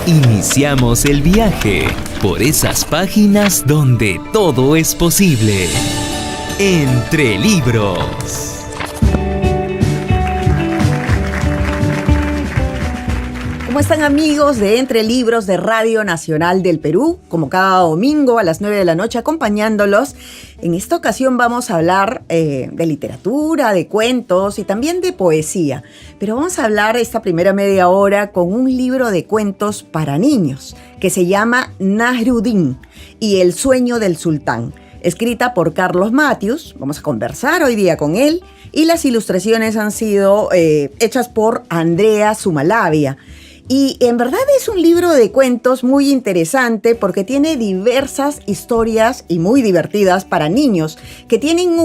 Iniciamos el viaje por esas páginas donde todo es posible. Entre libros. ¿Cómo están, amigos de Entre Libros de Radio Nacional del Perú? Como cada domingo a las 9 de la noche acompañándolos. En esta ocasión vamos a hablar de literatura, de cuentos y también de poesía. Pero vamos a hablar esta primera media hora con un libro de cuentos para niños que se llama Nasruddin y el sueño del sultán, escrita por Carlos Matius. Vamos a conversar hoy día con él y las ilustraciones han sido hechas por Andrea Sumalavia. Y en verdad es un libro de cuentos muy interesante porque tiene diversas historias y muy divertidas para niños que tienen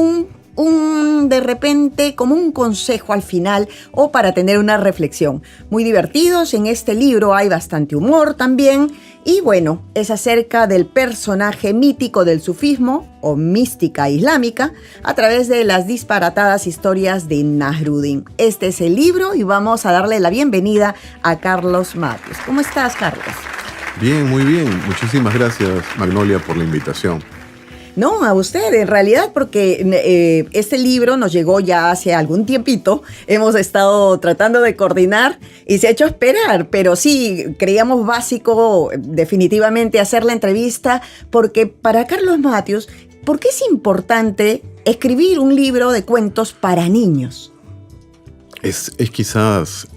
de repente como un consejo al final o para tener una reflexión. Muy divertidos. En este libro hay bastante humor también. Y bueno, es acerca del personaje mítico del sufismo o mística islámica a través de las disparatadas historias de Nasruddin. Este es el libro y vamos a darle la bienvenida a Carlos Matius. ¿Cómo estás, Carlos? Bien, muy bien. Muchísimas gracias, Magnolia, por la invitación. No, a usted, en realidad, porque este libro nos llegó ya hace algún tiempito. Hemos estado tratando de coordinar y se ha hecho esperar, pero sí, creíamos básico definitivamente hacer la entrevista, porque para Carlos Matius, ¿por qué es importante escribir un libro de cuentos para niños? Es quizás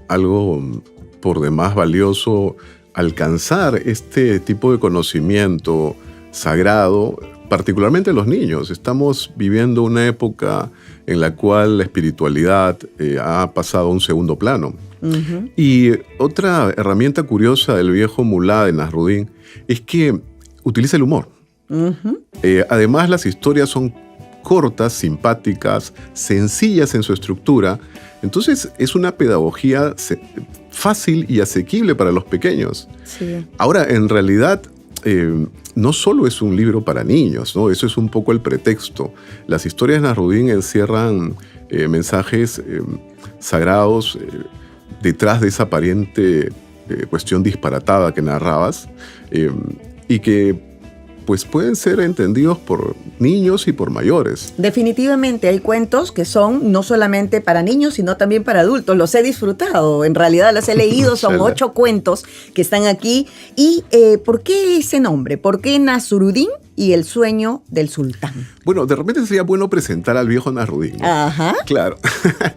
algo por demás valioso alcanzar este tipo de conocimiento sagrado, particularmente los niños. Estamos viviendo una época en la cual la espiritualidad ha pasado a un segundo plano. Uh-huh. Y otra herramienta curiosa del viejo mulá de Nasruddin es que utiliza el humor. Uh-huh. Además, las historias son cortas, simpáticas, sencillas en su estructura. Entonces, es una pedagogía fácil y asequible para los pequeños. Sí. Ahora, en realidad, no solo es un libro para niños, ¿no? Eso es un poco el pretexto. Las historias de Nasruddin encierran mensajes sagrados detrás de esa aparente cuestión disparatada que narrabas y que pues pueden ser entendidos por niños y por mayores. Definitivamente hay cuentos que son no solamente para niños, sino también para adultos. Los he disfrutado, en realidad los he leído, son 8 cuentos que están aquí. ¿Y por qué ese nombre? ¿Por qué Nasruddin y el sueño del sultán? Bueno, de repente sería bueno presentar al viejo Nasruddin, ¿no? Ajá. Claro.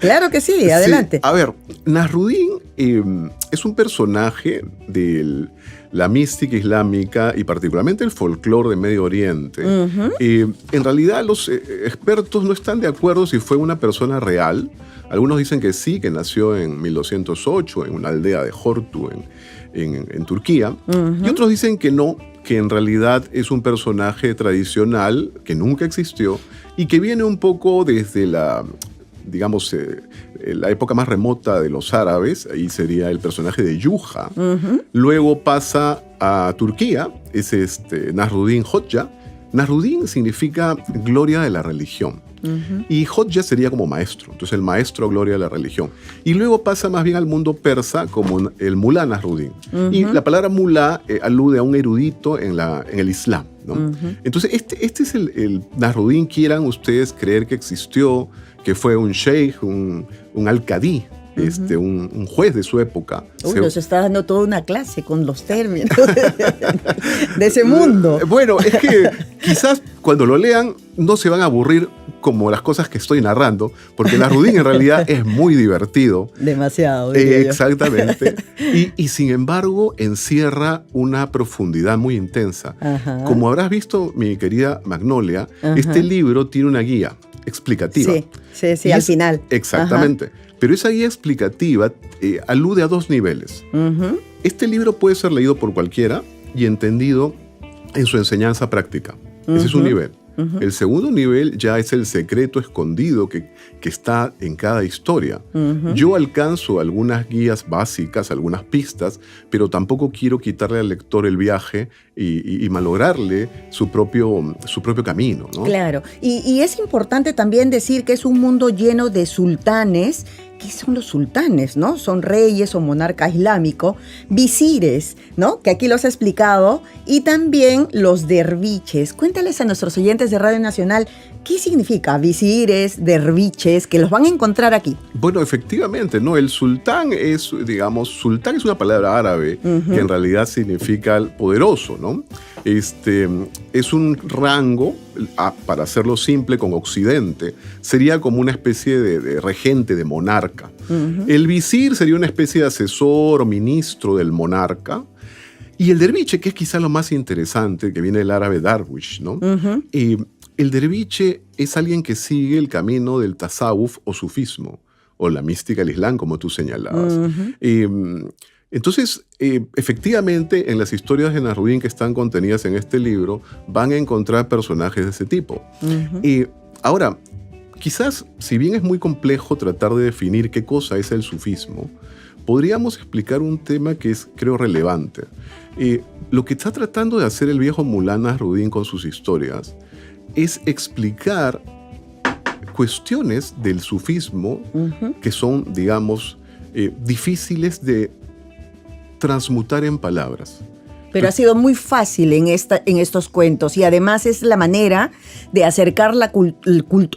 Claro que sí, adelante. Sí. A ver, Nasruddin es un personaje de la mística islámica y particularmente el folclore de Medio Oriente. Uh-huh. En realidad los expertos no están de acuerdo si fue una persona real. Algunos dicen que sí, que nació en 1208 en una aldea de Hortu en Turquía. Uh-huh. Y otros dicen que no, que en realidad es un personaje tradicional que nunca existió y que viene un poco desde la época más remota de los árabes. Ahí sería el personaje de Yuha. Uh-huh. Luego pasa a Turquía, es Nasruddin Hoxha. Nasruddin significa gloria de la religión. Uh-huh. Y Hoxha sería como maestro, entonces el maestro gloria de la religión. Y luego pasa más bien al mundo persa como el mulá Nasruddin. Uh-huh. Y la palabra mulá alude a un erudito en el Islam, ¿no? Uh-huh. Entonces este es el Nasruddin. Quieran ustedes creer que existió, que fue un sheikh, un alcadí, uh-huh, un juez de su época. Nos está dando toda una clase con los términos de ese mundo. Bueno, es que quizás cuando lo lean no se van a aburrir como las cosas que estoy narrando, porque Nasruddin en realidad es muy divertido. Demasiado. Exactamente. Y sin embargo encierra una profundidad muy intensa. Ajá. Como habrás visto, mi querida Magnolia, ajá, este libro tiene una guía explicativa. Sí, al final. Exactamente. Ajá. Pero esa guía explicativa alude a 2 niveles. Uh-huh. Este libro puede ser leído por cualquiera y entendido en su enseñanza práctica. Uh-huh. Ese es un nivel. Uh-huh. El segundo nivel ya es el secreto escondido que está en cada historia. Uh-huh. Yo alcanzo algunas guías básicas, algunas pistas, pero tampoco quiero quitarle al lector el viaje y malograrle su propio camino, ¿no? Claro, y es importante también decir que es un mundo lleno de sultanes. ¿Qué son los sultanes, no? Son reyes o monarca islámico, visires, ¿no? Que aquí los he explicado, y también los derviches. Cuéntales a nuestros oyentes de Radio Nacional qué significa visires, derviches, que los van a encontrar aquí. Bueno, efectivamente, ¿no? El sultán es una palabra árabe que en realidad significa poderoso, ¿no? Es un rango, para hacerlo simple, con occidente, sería como una especie de regente, de monarca. El visir sería una especie de asesor o ministro del monarca. Y el derviche, que es quizá lo más interesante, que viene del árabe darwish, ¿no? El derviche es alguien que sigue el camino del tasawuf o sufismo, o la mística del Islam, como tú señalabas. Entonces, efectivamente, en las historias de Nasruddin que están contenidas en este libro, van a encontrar personajes de ese tipo. Ahora, quizás, si bien es muy complejo tratar de definir qué cosa es el sufismo, podríamos explicar un tema que es, creo, relevante. Lo que está tratando de hacer el viejo Mulá Nasruddin con sus historias es explicar cuestiones del sufismo que son, digamos, difíciles de transmutar en palabras. Pero ha sido muy fácil en estos cuentos, y además es la manera de acercar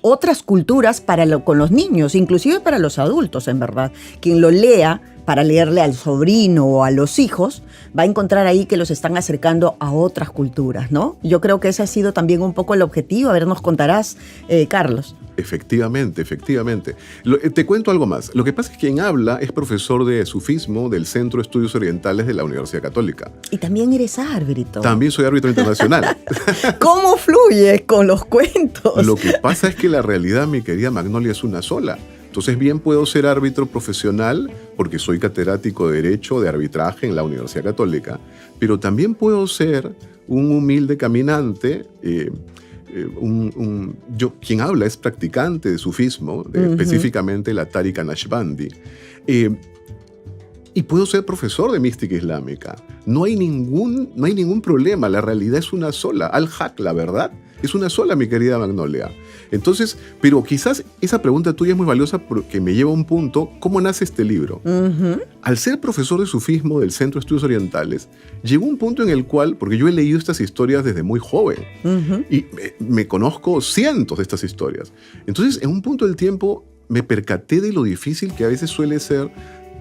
otras culturas con los niños, inclusive para los adultos, en verdad. Quien lo lea, para leerle al sobrino o a los hijos, va a encontrar ahí que los están acercando a otras culturas, ¿no? Yo creo que ese ha sido también un poco el objetivo. A ver, nos contarás, Carlos. Efectivamente. Te cuento algo más. Lo que pasa es que quien habla es profesor de sufismo del Centro de Estudios Orientales de la Universidad Católica. Y también eres árbitro. También soy árbitro internacional. ¿Cómo fluyes con los cuentos? Lo que pasa es que la realidad, mi querida Magnolia, es una sola. Entonces, bien puedo ser árbitro profesional porque soy catedrático de Derecho de Arbitraje en la Universidad Católica, pero también puedo ser un humilde caminante. Quien habla es practicante de sufismo, específicamente la Tariqa Naqshbandi. Y puedo ser profesor de mística islámica. No hay ningún problema, la realidad es una sola. Al-Haq, la verdad, es una sola, mi querida Magnolia. Entonces, pero quizás esa pregunta tuya es muy valiosa porque me lleva a un punto. ¿Cómo nace este libro? Al ser profesor de sufismo del Centro de Estudios Orientales, llegó un punto en el cual, porque yo he leído estas historias desde muy joven, y me conozco cientos de estas historias. Entonces, en un punto del tiempo, me percaté de lo difícil que a veces suele ser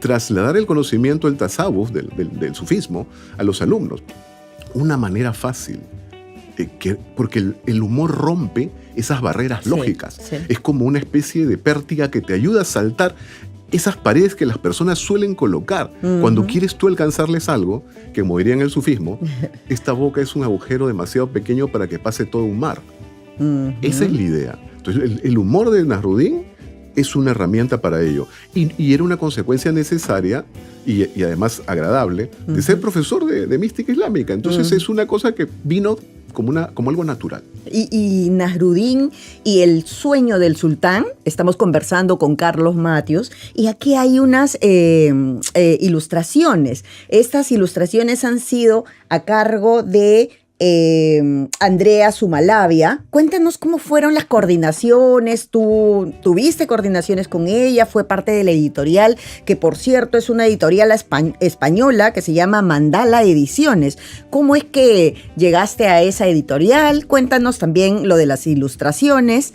trasladar el conocimiento del tasawuf, del sufismo, a los alumnos. Una manera fácil, porque el humor rompe esas barreras lógicas. Sí. Es como una especie de pértiga que te ayuda a saltar esas paredes que las personas suelen colocar. Cuando quieres tú alcanzarles algo, que como diría en el sufismo, esta boca es un agujero demasiado pequeño para que pase todo un mar. Esa es la idea. Entonces, el humor de Nasruddin es una herramienta para ello. Y era una consecuencia necesaria y además agradable de ser profesor de mística islámica. Entonces es una cosa que vino como algo natural. Y Nasruddin y el sueño del sultán, estamos conversando con Carlos Matios, y aquí hay unas ilustraciones. Estas ilustraciones han sido a cargo de Andrea Sumalavia. Cuéntanos cómo fueron las coordinaciones. ¿Tú tuviste coordinaciones con ella? Fue parte de la editorial, que por cierto es una editorial española que se llama Mandala Ediciones. ¿Cómo es que llegaste a esa editorial? Cuéntanos también lo de las ilustraciones.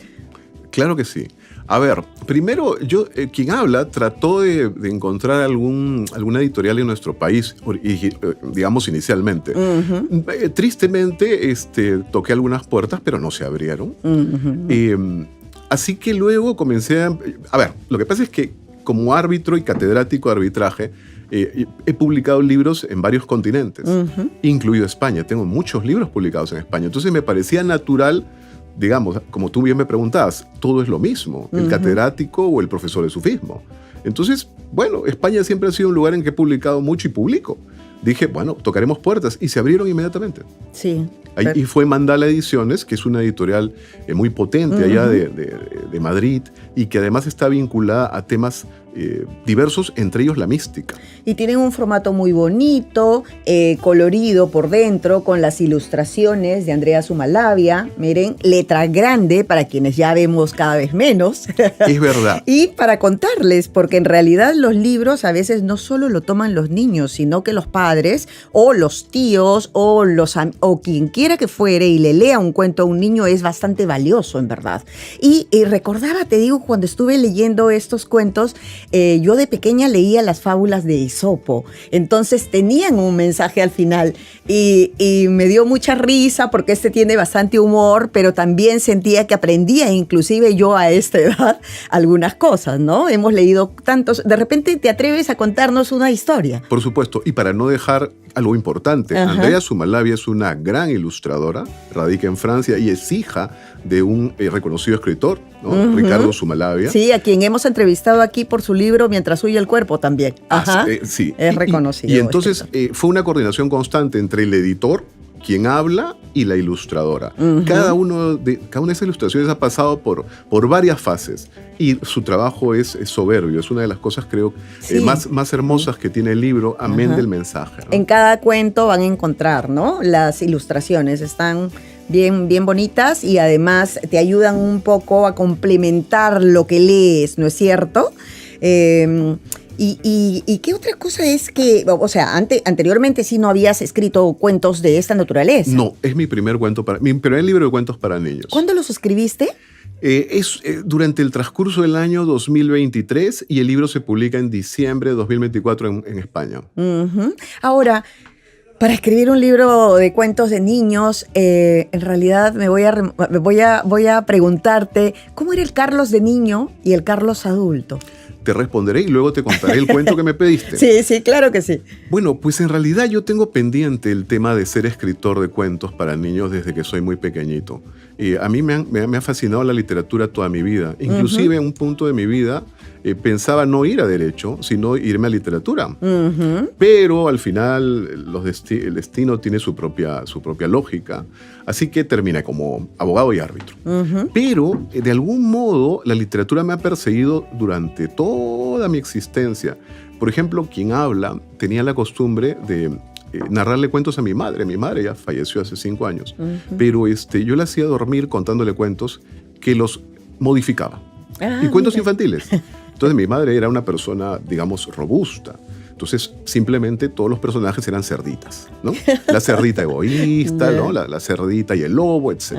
Claro que sí. A ver, primero, quien habla trató de encontrar alguna editorial en nuestro país, digamos inicialmente. Tristemente, toqué algunas puertas, pero no se abrieron. Así que luego comencé a ver, lo que pasa es que como árbitro y catedrático de arbitraje, he publicado libros en varios continentes, incluido España. Tengo muchos libros publicados en España. Entonces me parecía natural, digamos, como tú bien me preguntabas, todo es lo mismo, el catedrático o el profesor de sufismo. Entonces, bueno, España siempre ha sido un lugar en que he publicado mucho y publico. Dije, bueno, tocaremos puertas, y se abrieron inmediatamente. Sí. Y fue Mandala Ediciones, que es una editorial muy potente allá de Madrid, y que además está vinculada a temas diversos, entre ellos la mística. Y tienen un formato muy bonito, colorido por dentro, con las ilustraciones de Andrea Sumalavia. Miren, letra grande para quienes ya vemos cada vez menos. Es verdad. Y para contarles, porque en realidad los libros a veces no solo lo toman los niños, sino que los padres o los tíos o quien quiera que fuere y le lea un cuento a un niño es bastante valioso, en verdad. Y recordaba, te digo, cuando estuve leyendo estos cuentos, yo de pequeña leía las fábulas de Esopo, entonces tenían un mensaje al final y me dio mucha risa porque tiene bastante humor, pero también sentía que aprendía, inclusive yo a esta edad, algunas cosas, ¿no? Hemos leído tantos, de repente te atreves a contarnos una historia. Por supuesto, y para no dejar algo importante, Ajá. Andrea Sumalavia es una gran ilustradora, radica en Francia y es hija de un reconocido escritor, ¿no? Ricardo Sumalavia. Sí, a quien hemos entrevistado aquí por su libro Mientras huye el cuerpo también. Ajá. Sí. Es reconocido. Y entonces fue una coordinación constante entre el editor, quien habla, y la ilustradora. Cada una de esas ilustraciones ha pasado por varias fases y su trabajo es soberbio. Es una de las cosas, creo, Sí. más hermosas que tiene el libro, amén del mensaje, ¿no? En cada cuento van a encontrar, ¿no? Las ilustraciones están bien, bien bonitas y además te ayudan un poco a complementar lo que lees, ¿no es cierto? ¿Y qué otra cosa es que, o sea, anteriormente sí no habías escrito cuentos de esta naturaleza? No, es mi primer libro de cuentos para niños. ¿Cuándo los escribiste? Durante el transcurso del año 2023 y el libro se publica en diciembre de 2024 en España. Ahora, para escribir un libro de cuentos de niños, en realidad voy a preguntarte, ¿cómo era el Carlos de niño y el Carlos adulto? Te responderé y luego te contaré el cuento que me pediste. Sí, claro que sí. Bueno, pues en realidad yo tengo pendiente el tema de ser escritor de cuentos para niños desde que soy muy pequeñito. A mí me ha fascinado la literatura toda mi vida. Inclusive en un punto de mi vida pensaba no ir a Derecho, sino irme a Literatura. Pero al final el destino tiene su propia lógica. Así que terminé como abogado y árbitro. Pero de algún modo la literatura me ha perseguido durante toda mi existencia. Por ejemplo, quien habla tenía la costumbre de narrarle cuentos a mi madre. Mi madre ya falleció hace 5 años. Pero yo la hacía dormir contándole cuentos que los modificaba. Y cuentos infantiles. Entonces mi madre era una persona, digamos, robusta. Entonces simplemente todos los personajes eran cerditas, ¿no? La cerdita egoísta, ¿no? La cerdita y el lobo, etc.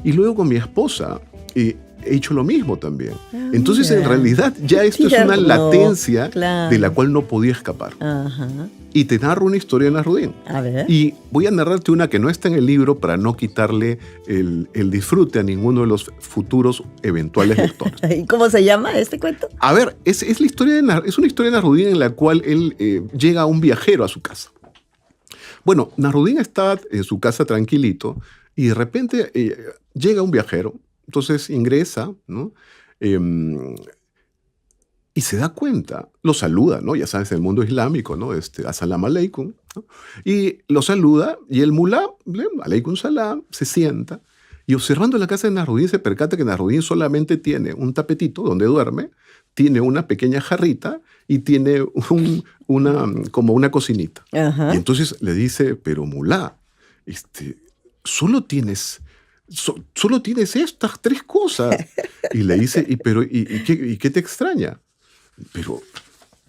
Y luego con mi esposa he hecho lo mismo también. Entonces en realidad ya esto es una latencia de la cual no podía escapar. Y te narro una historia de Nasrudin. A ver. Y voy a narrarte una que no está en el libro para no quitarle el disfrute a ninguno de los futuros eventuales lectores. ¿Y cómo se llama este cuento? A ver, es una historia de Nasrudin en la cual él llega un viajero a su casa. Bueno, Nasrudin está en su casa tranquilito y de repente llega un viajero, entonces ingresa, ¿no? Y se da cuenta, lo saluda, ¿no? Ya sabes, en el mundo islámico, ¿no? As-salamu alaykum, ¿no? Y lo saluda y el mulá, alaykum salam, se sienta y observando la casa de Nasrudin se percata que Nasrudin solamente tiene un tapetito donde duerme, tiene una pequeña jarrita y tiene como una cocinita. Y entonces le dice, pero mulá, solo tienes estas 3 cosas. Y le dice, ¿y qué te extraña? Pero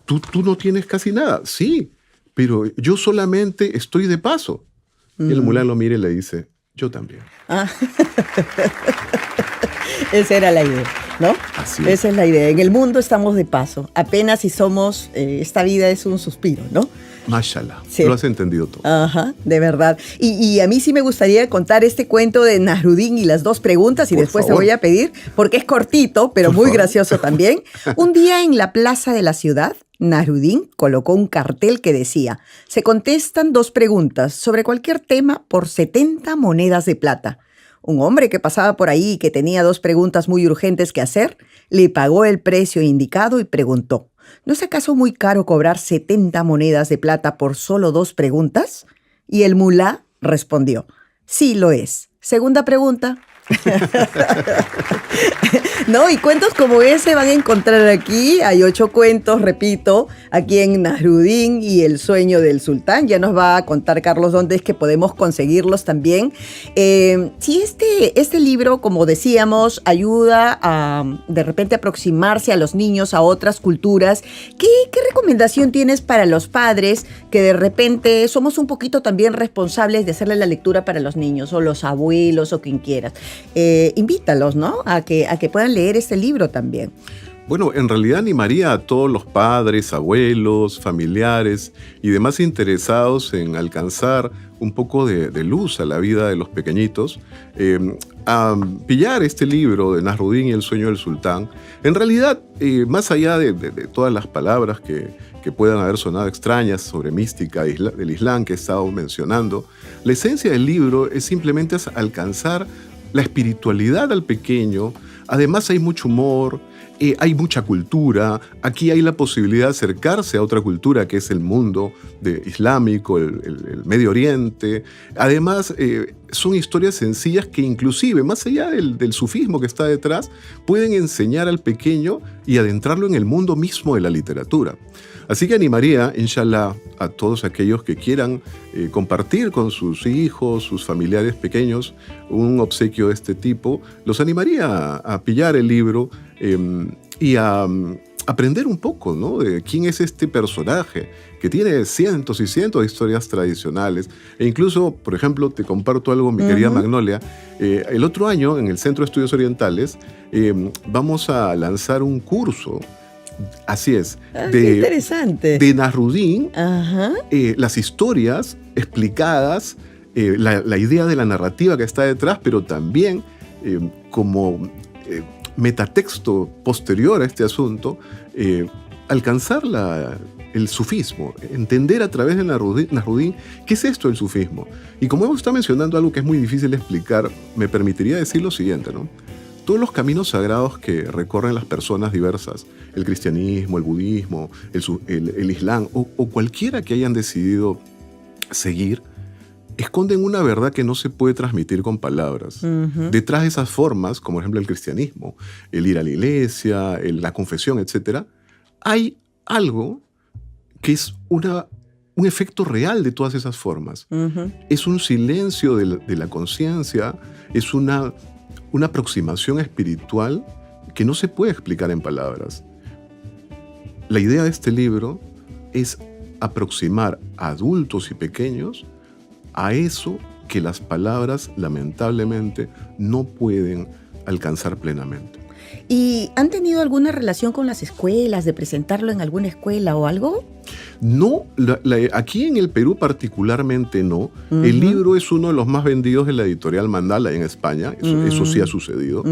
tú no tienes casi nada. Sí, pero yo solamente estoy de paso. Y el mulá lo mira y le dice, yo también. Esa era la idea, ¿no? Así es. Esa es la idea. En el mundo estamos de paso. Apenas si somos, esta vida es un suspiro, ¿no? Mashallah, Sí. lo has entendido todo. Ajá, de verdad. Y a mí sí me gustaría contar este cuento de Nasrudin y las 2 preguntas y Por después favor. te voy a pedir, porque es cortito, pero Por muy favor. gracioso también. Un día en la plaza de la ciudad, Nasrudin colocó un cartel que decía: se contestan 2 preguntas sobre cualquier tema por 70 monedas de plata. Un hombre que pasaba por ahí y que tenía 2 preguntas muy urgentes que hacer, le pagó el precio indicado y preguntó: ¿no es acaso muy caro cobrar 70 monedas de plata por solo 2 preguntas? Y el mulá respondió: sí lo es. Segunda pregunta. No, y cuentos como ese van a encontrar aquí. Hay 8 cuentos, repito, aquí en Nasruddin y el sueño del sultán. Ya nos va a contar Carlos dónde es que podemos conseguirlos también. Si este libro, como decíamos, ayuda a de repente aproximarse a los niños a otras culturas, ¿qué recomendación tienes para los padres que de repente somos un poquito también responsables de hacerle la lectura para los niños, o los abuelos, o quien quieras? Invítalos, ¿no? A que puedan leer este libro también. Bueno, en realidad animaría a todos los padres, abuelos, familiares y demás interesados en alcanzar un poco de luz a la vida de los pequeñitos, a pillar este libro de Nasruddin y el sueño del sultán. En realidad, más allá de todas las palabras que puedan haber sonado extrañas sobre mística del Islam que he estado mencionando, la esencia del libro es simplemente alcanzar la espiritualidad al pequeño. Además hay mucho humor, hay mucha cultura. Aquí hay la posibilidad de acercarse a otra cultura que es el mundo islámico, el Medio Oriente. Además, son historias sencillas que inclusive, más allá del sufismo que está detrás, pueden enseñar al pequeño y adentrarlo en el mundo mismo de la literatura. Así que animaría, inshallah, a todos aquellos que quieran compartir con sus hijos, sus familiares pequeños, un obsequio de este tipo. Los animaría a pillar el libro y a aprender un poco, ¿no?, de quién es este personaje que tiene cientos y cientos de historias tradicionales. E incluso, por ejemplo, te comparto algo, mi querida Magnolia. El otro año, en el Centro de Estudios Orientales, vamos a lanzar un curso. Así es. Qué interesante. De Nasruddin, las historias explicadas, la idea de la narrativa que está detrás, pero también como metatexto posterior a este asunto, alcanzar el sufismo, entender a través de Nasruddin qué es esto del sufismo. Y como hemos estado mencionando algo que es muy difícil de explicar, me permitiría decir lo siguiente, ¿no? Todos los caminos sagrados que recorren las personas diversas, el cristianismo, el budismo, el islam o cualquiera que hayan decidido seguir, esconden una verdad que no se puede transmitir con palabras. Detrás de esas formas, como por ejemplo el cristianismo, el ir a la iglesia, la confesión, etc., hay algo que es un efecto real de todas esas formas. Es un silencio de la conciencia, es una aproximación espiritual que no se puede explicar en palabras. La idea de este libro es aproximar a adultos y pequeños a eso que las palabras, lamentablemente, no pueden alcanzar plenamente. ¿Y han tenido alguna relación con las escuelas, de presentarlo en alguna escuela o algo? No, aquí en el Perú particularmente no. El libro es uno de los más vendidos de la editorial Mandala en España. Eso sí ha sucedido.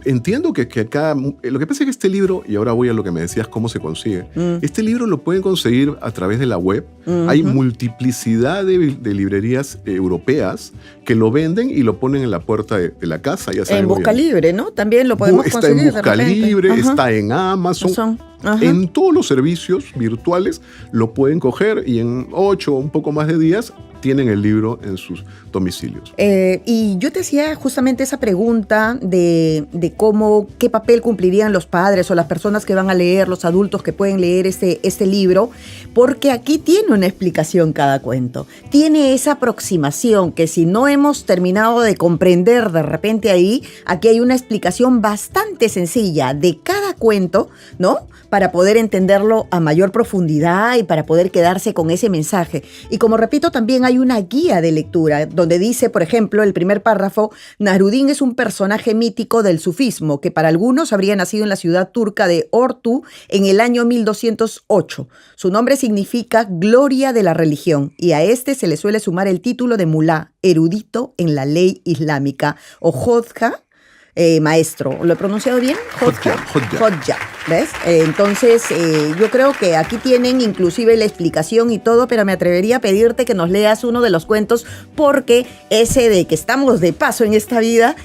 Entiendo que acá... Lo que pasa es que este libro, y ahora voy a lo que me decías, cómo se consigue. Este libro lo pueden conseguir a través de la web. Hay multiplicidad de librerías europeas que lo venden y lo ponen en la puerta de la casa. Ya saben, en Busca Libre, ¿no? También lo podemos conseguir. Está en Busca Libre, está en Amazon. En todos los servicios virtuales lo pueden coger y en 8 o un poco más de días tienen el libro en sus domicilios. Y yo te hacía justamente esa pregunta de qué papel cumplirían los padres o las personas que van a leer, los adultos que pueden leer este libro, porque aquí tiene una explicación cada cuento. Tiene esa aproximación que si no hemos terminado de comprender de repente ahí, aquí hay una explicación bastante sencilla de cada cuento, ¿no?, para poder entenderlo a mayor profundidad y para poder quedarse con ese mensaje. Y como repito, también hay una guía de lectura donde dice, por ejemplo, el primer párrafo: Nasruddin es un personaje mítico del sufismo que para algunos habría nacido en la ciudad turca de Ordu en el año 1208. Su nombre significa gloria de la religión y a este se le suele sumar el título de mulá, erudito en la ley islámica, o hodja, maestro. ¿Lo he pronunciado bien? Hodja. ¿Ves? Entonces, yo creo que aquí tienen inclusive la explicación y todo, pero me atrevería a pedirte que nos leas uno de los cuentos, porque ese de que estamos de paso en esta vida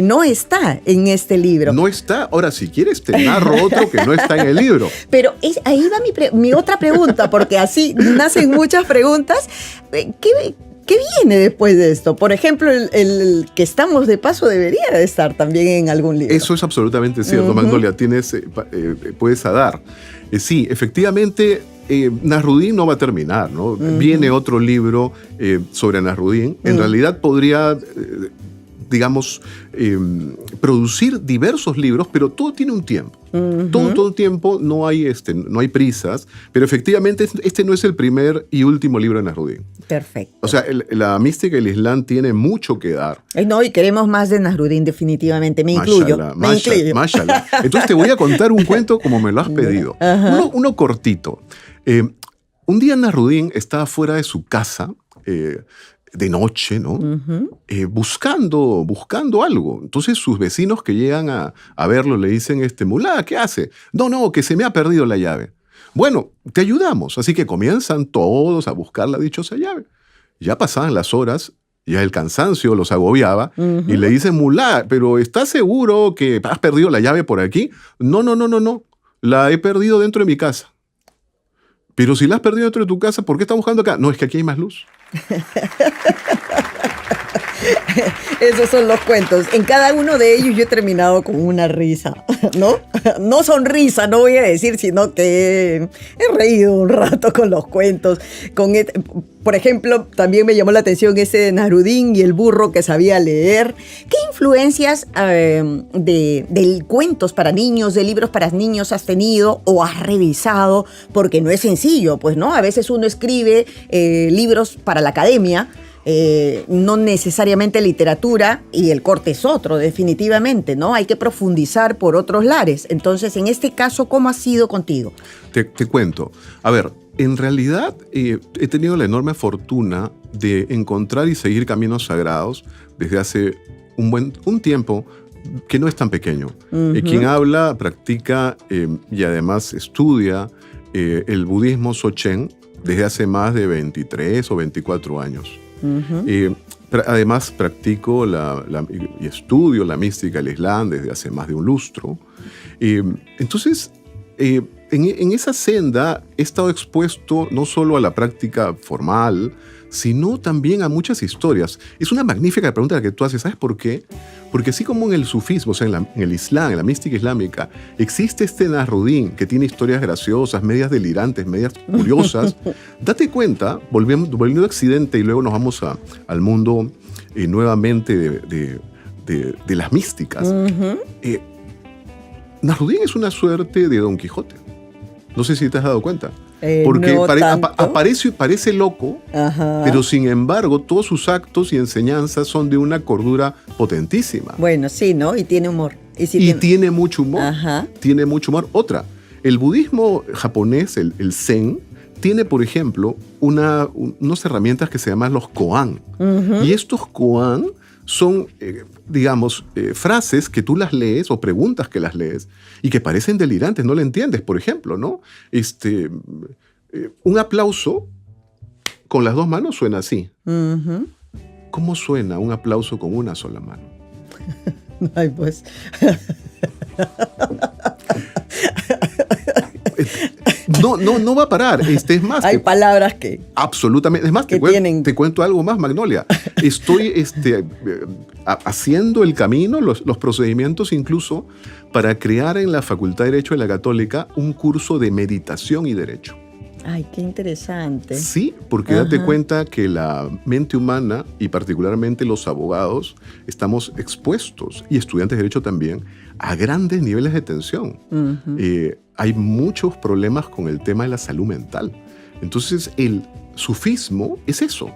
no está en este libro. No está. Ahora, si quieres, te narro otro que no está en el libro. Pero ahí va mi otra pregunta, porque así nacen muchas preguntas. ¿Qué ¿Qué viene después de esto? Por ejemplo, el que estamos de paso debería de estar también en algún libro. Eso es absolutamente cierto, Magnolia. Puedes dar. Sí, efectivamente, Nasrudin no va a terminar, ¿no? Viene otro libro sobre Nasrudin. En realidad podría, digamos, producir diversos libros, pero todo tiene un tiempo. Todo tiempo, no hay prisas, pero efectivamente este no es el primer y último libro de Nasrudin. Perfecto. O sea, la mística y el Islam tiene mucho que dar. No, y queremos más de Nasrudin, definitivamente. Me incluyo. Mashallah. Entonces te voy a contar un cuento como me lo has pedido. Uno cortito. Un día Nasrudin estaba fuera de su casa, de noche, ¿no? Buscando algo. Entonces sus vecinos que llegan a verlo le dicen, mulá, ¿qué hace? No, que se me ha perdido la llave. Bueno, te ayudamos. Así que comienzan todos a buscar la dichosa llave. Ya pasaban las horas, ya el cansancio los agobiaba, y le dicen, mulá, ¿pero estás seguro que has perdido la llave por aquí? No. La he perdido dentro de mi casa. Pero si la has perdido dentro de tu casa, ¿por qué estás buscando acá? No, es que aquí hay más luz. Esos son los cuentos. En cada uno de ellos yo he terminado con una risa, ¿no? No sonrisa, no voy a decir, sino que he reído un rato con los cuentos. Por ejemplo, también me llamó la atención ese de Nasrudin y el burro que sabía leer. ¿Qué influencias de cuentos para niños, de libros para niños has tenido o has revisado? Porque no es sencillo, pues, ¿no? A veces uno escribe libros para la academia, no necesariamente literatura, y el corte es otro, definitivamente, ¿no? Hay que profundizar por otros lares. Entonces, en este caso, ¿cómo ha sido contigo? Te cuento. A ver, en realidad he tenido la enorme fortuna de encontrar y seguir caminos sagrados desde hace un tiempo que no es tan pequeño. Quien habla, practica y además estudia el budismo Dzogchen desde hace más de 23 o 24 años. Además practico y estudio la mística del Islam desde hace más de un lustro. Entonces, en esa senda he estado expuesto no solo a la práctica formal, sino también a muchas historias. Es una magnífica pregunta la que tú haces. ¿Sabes por qué? Porque así como en el sufismo, o sea, en el Islam, en la mística islámica, existe Nasrudin que tiene historias graciosas, medias delirantes, medias curiosas. Date cuenta, volviendo a Occidente y luego nos vamos al mundo nuevamente de las místicas. Nasrudin es una suerte de Don Quijote. No sé si te has dado cuenta. Porque parece loco, pero sin embargo todos sus actos y enseñanzas son de una cordura potentísima. Bueno, sí, ¿no? Y tiene humor. Tiene mucho humor. Tiene mucho humor. Otra, el budismo japonés, el Zen, tiene, por ejemplo, unas herramientas que se llaman los koan. Y estos koan son, frases que tú las lees o preguntas que las lees y que parecen delirantes, no le entiendes. Por ejemplo, ¿no? Un aplauso con las dos manos suena así. ¿Cómo suena un aplauso con una sola mano? Ay, pues. No va a parar. Es más, hay palabras que... Absolutamente. Es más, te cuento algo más, Magnolia. Estoy haciendo el camino, los procedimientos incluso, para crear en la Facultad de Derecho de la Católica un curso de meditación y derecho. Ay, qué interesante. Sí, porque date cuenta que la mente humana, y particularmente los abogados, estamos expuestos, y estudiantes de derecho también, a grandes niveles de tensión. Hay muchos problemas con el tema de la salud mental. Entonces, el sufismo es eso.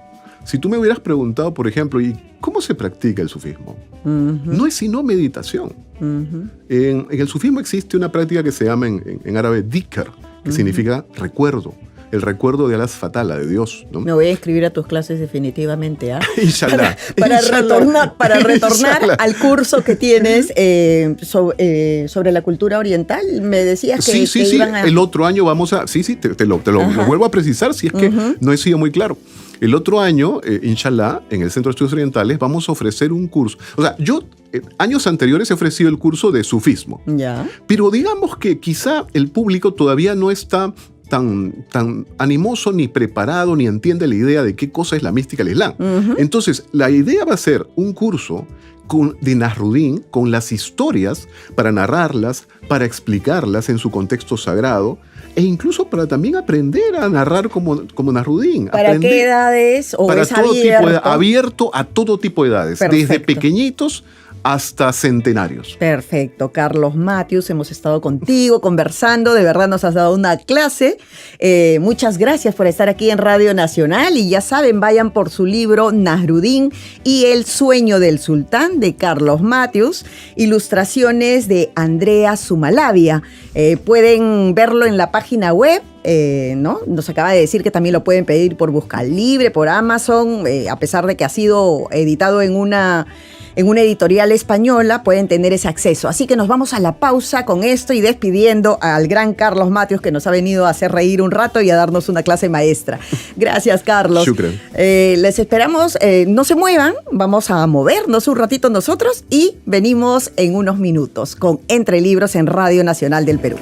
Si tú me hubieras preguntado, por ejemplo, ¿y cómo se practica el sufismo? No es sino meditación. En el sufismo existe una práctica que se llama en árabe dhikr, que significa recuerdo. El recuerdo de Alá Fatala, de Dios, ¿no? Me voy a inscribir a tus clases definitivamente, ¿ah? Inshallah. Para retornar al curso que tienes sobre la cultura oriental, me decías que iban a... El otro año vamos a... te lo vuelvo a precisar si es que no he sido muy claro. El otro año, inshallah, en el Centro de Estudios Orientales, vamos a ofrecer un curso. O sea, yo años anteriores he ofrecido el curso de sufismo. Ya. Pero digamos que quizá el público todavía no está tan animoso ni preparado ni entiende la idea de qué cosa es la mística del Islam. Entonces, la idea va a ser un curso de Nasruddin con las historias para narrarlas, para explicarlas en su contexto sagrado e incluso para también aprender a narrar como Nasruddin. ¿Para qué edades? ¿O para es todo abierto? Abierto a todo tipo de edades, Perfecto. desde pequeñitos hasta centenarios. Perfecto. Carlos Matius, hemos estado contigo conversando, de verdad nos has dado una clase. Muchas gracias por estar aquí en Radio Nacional y ya saben, vayan por su libro Nasruddin y el sueño del sultán de Carlos Matius, ilustraciones de Andrea Sumalavia. Pueden verlo en la página web. ¿No? Nos acaba de decir que también lo pueden pedir por Busca Libre, por Amazon, a pesar de que ha sido editado en una editorial española, pueden tener ese acceso. Así que nos vamos a la pausa con esto y despidiendo al gran Carlos Matius, que nos ha venido a hacer reír un rato y a darnos una clase maestra. Gracias, Carlos. Shukran. Les esperamos, no se muevan, vamos a movernos un ratito nosotros y venimos en unos minutos con Entre Libros en Radio Nacional del Perú.